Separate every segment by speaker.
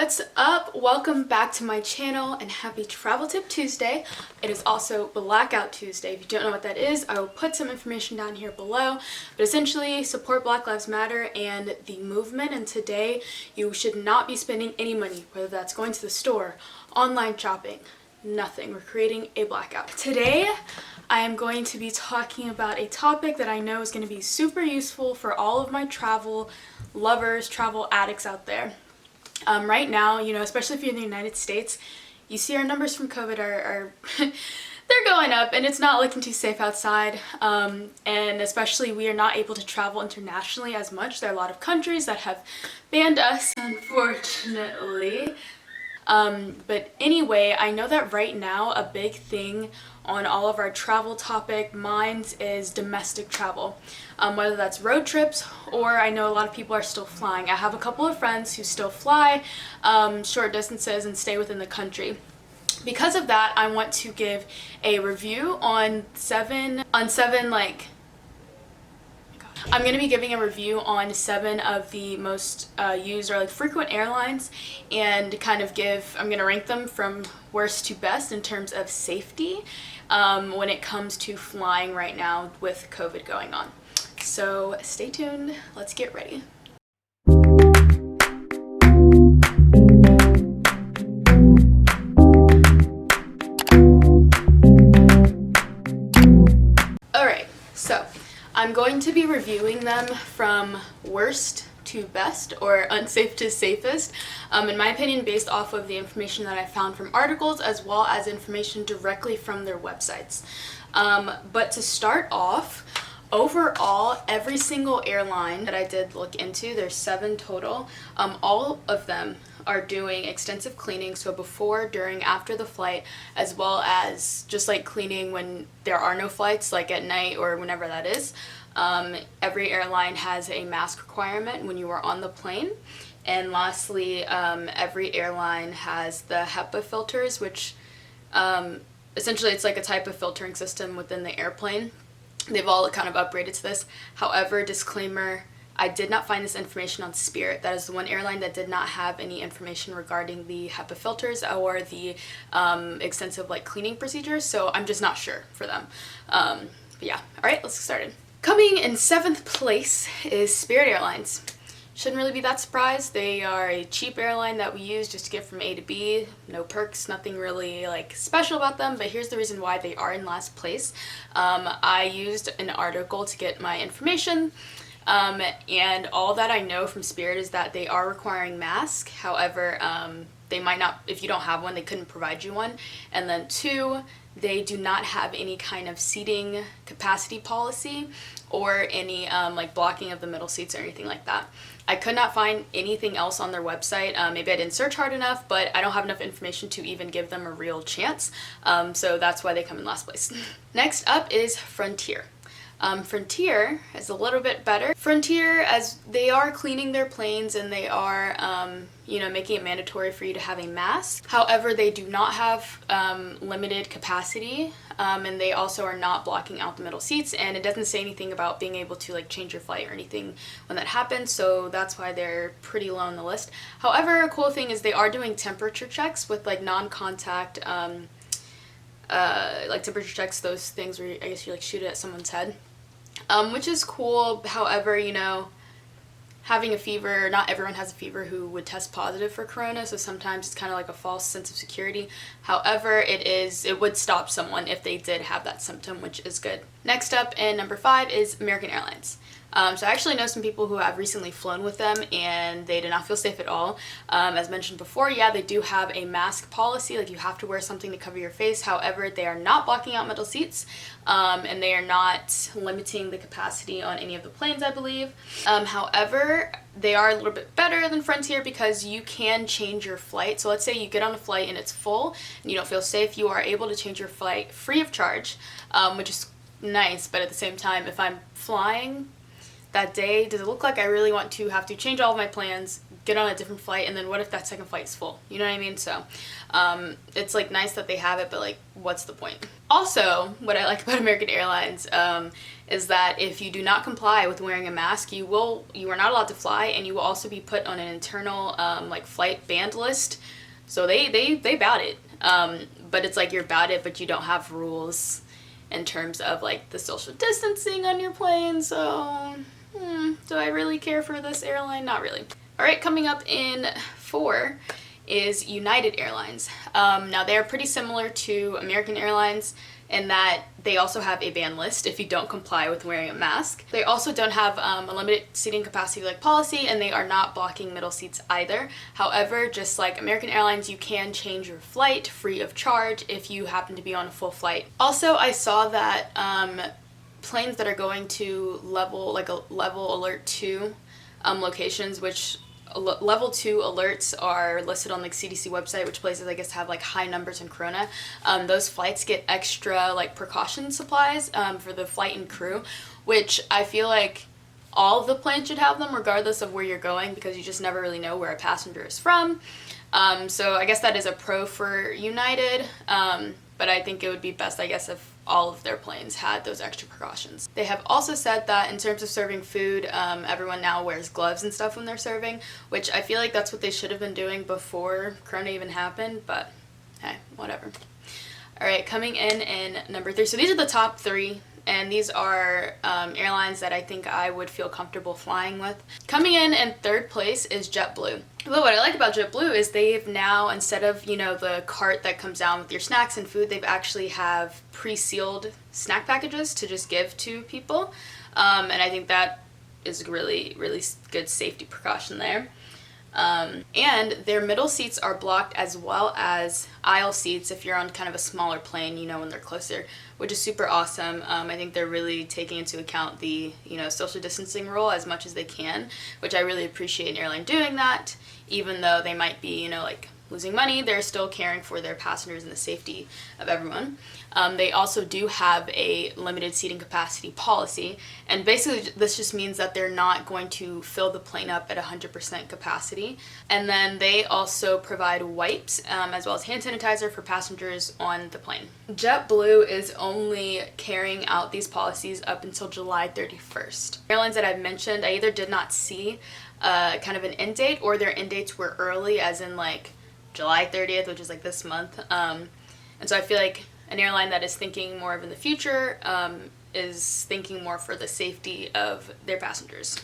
Speaker 1: What's up? Welcome back to my channel and happy Travel Tip Tuesday. It is also Blackout Tuesday. If you don't know what that is, I will put some information down here below. But essentially, support Black Lives Matter and the movement. And today, you should not be spending any money, whether that's going to the store, online shopping, nothing. We're creating a blackout. Today, I am going to be talking about a topic that I know is going to be super useful for all of my travel lovers, travel addicts out there. Right now, especially if you're in the United States, you see our numbers from COVID are they're going up and it's not looking too safe outside. And especially we are not able to travel internationally as much. There are a lot of countries that have banned us, unfortunately. But anyway, I know that right now a big thing on all of our travel topic minds is domestic travel, whether that's road trips or I know a lot of people are still flying. I have a couple of friends who still fly short distances and stay within the country. Because of that, I want to give a review on I'm going to be giving a review on 7 of the most used or frequent airlines and I'm going to rank them from worst to best in terms of safety when it comes to flying right now with COVID going on. So stay tuned. Let's get ready. Alright, so I'm going to be reviewing them from worst to best or unsafe to safest, in my opinion, based off of the information that I found from articles as well as information directly from their websites. But to start off, overall, every single airline that I did look into, there's 7 total, all of them are doing extensive cleaning, so before, during, after the flight, as well as just cleaning when there are no flights, at night or whenever that is. Every airline has a mask requirement when you are on the plane. And lastly, every airline has the HEPA filters, which essentially it's like a type of filtering system within the airplane. They've all kind of upgraded to this. However, disclaimer, I did not find this information on Spirit. That is the one airline that did not have any information regarding the HEPA filters or the extensive cleaning procedures, so I'm just not sure for them. But yeah, alright, let's get started. Coming in 7th place is Spirit Airlines. Shouldn't really be that surprised. They are a cheap airline that we use just to get from A to B. No perks, nothing really special about them, but here's the reason why they are in last place. I used an article to get my information. And all that I know from Spirit is that they are requiring masks. However, they might not, if you don't have one, they couldn't provide you one. And then 2, they do not have any kind of seating capacity policy or any blocking of the middle seats or anything like that. I could not find anything else on their website. Maybe I didn't search hard enough, but I don't have enough information to even give them a real chance. So that's why they come in last place. Next up is Frontier. Frontier is a little bit better. Frontier, as they are cleaning their planes and they are, making it mandatory for you to have a mask. However, they do not have limited capacity, and they also are not blocking out the middle seats, and it doesn't say anything about being able to change your flight or anything when that happens, so that's why they're pretty low on the list. However, a cool thing is they are doing temperature checks with non-contact temperature checks, those things where I guess you shoot it at someone's head. Which is cool. However, having a fever, not everyone has a fever who would test positive for corona, so sometimes it's kind of a false sense of security. However, it would stop someone if they did have that symptom, which is good. Next up, in number 5 is American Airlines. So I actually know some people who have recently flown with them and they did not feel safe at all. As mentioned before, yeah, they do have a mask policy, you have to wear something to cover your face. However, they are not blocking out middle seats, and they are not limiting the capacity on any of the planes, I believe. However, they are a little bit better than Frontier because you can change your flight. So let's say you get on a flight and it's full and you don't feel safe, you are able to change your flight free of charge, which is nice, but at the same time, if I'm flying that day, does it look like I really want to have to change all of my plans, get on a different flight, and then what if that second flight is full? You know what I mean? So it's like nice that they have it, but like what's the point? Also, what I like about American Airlines is that if you do not comply with wearing a mask, you are not allowed to fly, and you will also be put on an internal like flight banned list. So they bout it, but it's like you're about it, but you don't have rules in terms of like the social distancing on your plane. So do I really care for this airline? Not really. All right, coming up in 4 is United Airlines. Now they are pretty similar to American Airlines in that they also have a ban list if you don't comply with wearing a mask. They also don't have a limited seating capacity like policy, and they are not blocking middle seats either. However, just like American Airlines, you can change your flight free of charge if you happen to be on a full flight. Also, I saw that planes that are going to level alert 2 locations, which level 2 alerts are listed on like CDC website, which places I guess have like high numbers in corona. Those flights get extra like precaution supplies for the flight and crew, which I feel like all of the planes should have them regardless of where you're going, because you just never really know where a passenger is from. So I guess that is a pro for United, but I think it would be best, I guess, if all of their planes had those extra precautions. They have also said that in terms of serving food, everyone now wears gloves and stuff when they're serving, which I feel like that's what they should have been doing before Corona even happened, but hey, whatever. All right, coming in number 3. So these are the top 3, and these are airlines that I think I would feel comfortable flying with. Coming in 3rd place is JetBlue. But what I like about JetBlue is they've now, instead of, you know, the cart that comes down with your snacks and food, they've actually have pre-sealed snack packages to just give to people. And I think that is a really, really good safety precaution there. And their middle seats are blocked as well as aisle seats if you're on kind of a smaller plane, you know, when they're closer, which is super awesome. I think they're really taking into account the, you know, social distancing rule as much as they can, which I really appreciate an airline doing that. Even though they might be, you know, like losing money, they're still caring for their passengers and the safety of everyone. They also do have a limited seating capacity policy, and basically this just means that they're not going to fill the plane up at 100% capacity. And then they also provide wipes as well as hand sanitizer for passengers on the plane. JetBlue is only carrying out these policies up until July 31st. Airlines that I've mentioned, I either did not see kind of an end date, or their end dates were early, as in like July 30th, which is like this month. And so I feel like an airline that is thinking more of in the future is thinking more for the safety of their passengers.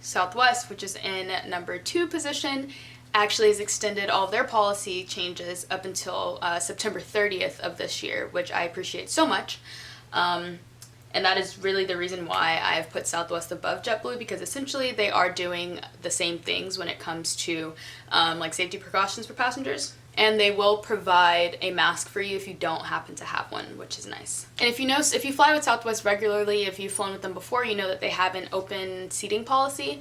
Speaker 1: Southwest, which is in number 2 position, actually has extended all of their policy changes up until September 30th of this year, which I appreciate so much. And that is really the reason why I have put Southwest above JetBlue, because essentially they are doing the same things when it comes to like safety precautions for passengers. And they will provide a mask for you if you don't happen to have one, which is nice. And if you fly with Southwest regularly, if you've flown with them before, you know that they have an open seating policy.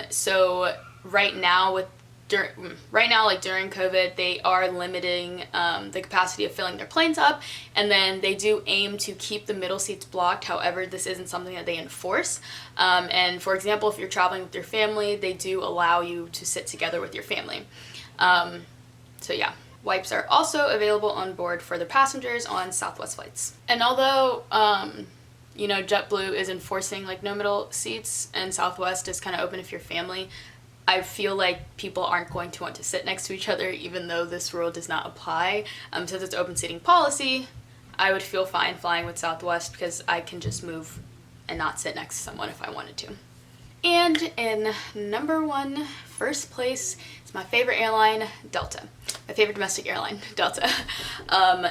Speaker 1: So right now, like during COVID, they are limiting the capacity of filling their planes up, and then they do aim to keep the middle seats blocked. However, this isn't something that they enforce. And for example, if you're traveling with your family, they do allow you to sit together with your family. So yeah, wipes are also available on board for the passengers on Southwest flights. And although you know, JetBlue is enforcing like no middle seats, and Southwest is kind of open if you're family, I feel like people aren't going to want to sit next to each other, even though this rule does not apply. Since it's open seating policy, I would feel fine flying with Southwest because I can just move and not sit next to someone if I wanted to. And in number 1, first place, is my favorite airline, Delta. My favorite domestic airline, Delta.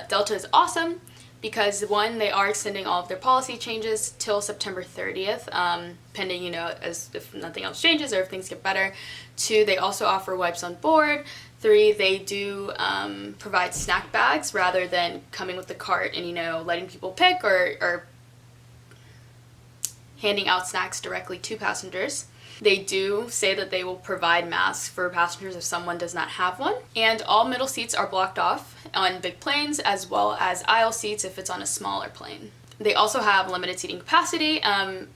Speaker 1: Delta is awesome because 1, they are extending all of their policy changes till September 30th, pending, you know, as if nothing else changes or if things get better. 2, they also offer wipes on board. 3, they do provide snack bags rather than coming with the cart and, you know, letting people pick or handing out snacks directly to passengers. They do say that they will provide masks for passengers if someone does not have one. And all middle seats are blocked off on big planes, as well as aisle seats if it's on a smaller plane. They also have limited seating capacity.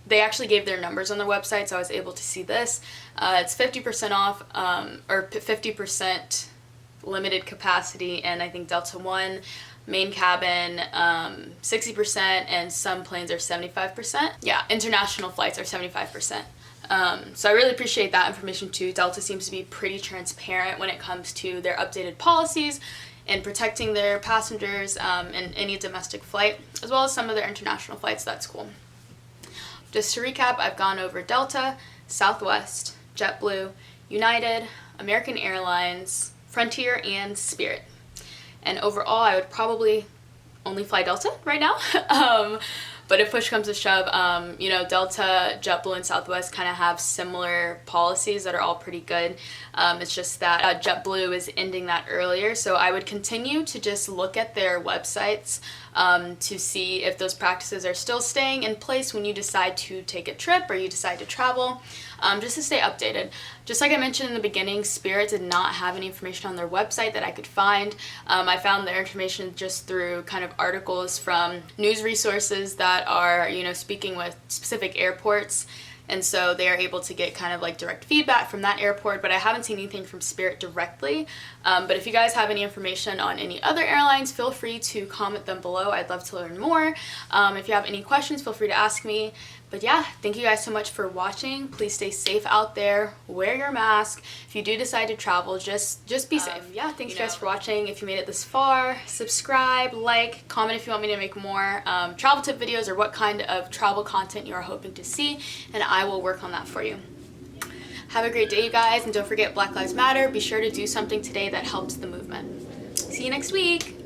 Speaker 1: They actually gave their numbers on their website, so I was able to see this. It's 50% off, or 50% limited capacity, and I think Delta One main cabin 60%, and some planes are 75%. Yeah, international flights are 75%. So I really appreciate that information too. Delta seems to be pretty transparent when it comes to their updated policies and protecting their passengers in any domestic flight, as well as some of their international flights. That's cool. Just to recap, I've gone over Delta, Southwest, JetBlue, United, American Airlines, Frontier, and Spirit. And overall, I would probably only fly Delta right now. But if push comes to shove, you know, Delta, JetBlue, and Southwest kind of have similar policies that are all pretty good. It's just that JetBlue is ending that earlier, so I would continue to just look at their websites to see if those practices are still staying in place when you decide to take a trip or you decide to travel, just to stay updated. Just like I mentioned in the beginning, Spirit did not have any information on their website that I could find. I found their information just through kind of articles from news resources that are, you know, speaking with specific airports. And so they are able to get kind of like direct feedback from that airport, but I haven't seen anything from Spirit directly. But if you guys have any information on any other airlines, feel free to comment them below. I'd love to learn more. If you have any questions, feel free to ask me. But yeah, thank you guys so much for watching. Please stay safe out there. Wear your mask. If you do decide to travel, just be safe. Yeah, thanks you guys for watching. If you made it this far, subscribe, like, comment if you want me to make more travel tip videos or what kind of travel content you are hoping to see, and I will work on that for you. Have a great day, you guys, and don't forget Black Lives Matter. Be sure to do something today that helps the movement. See you next week.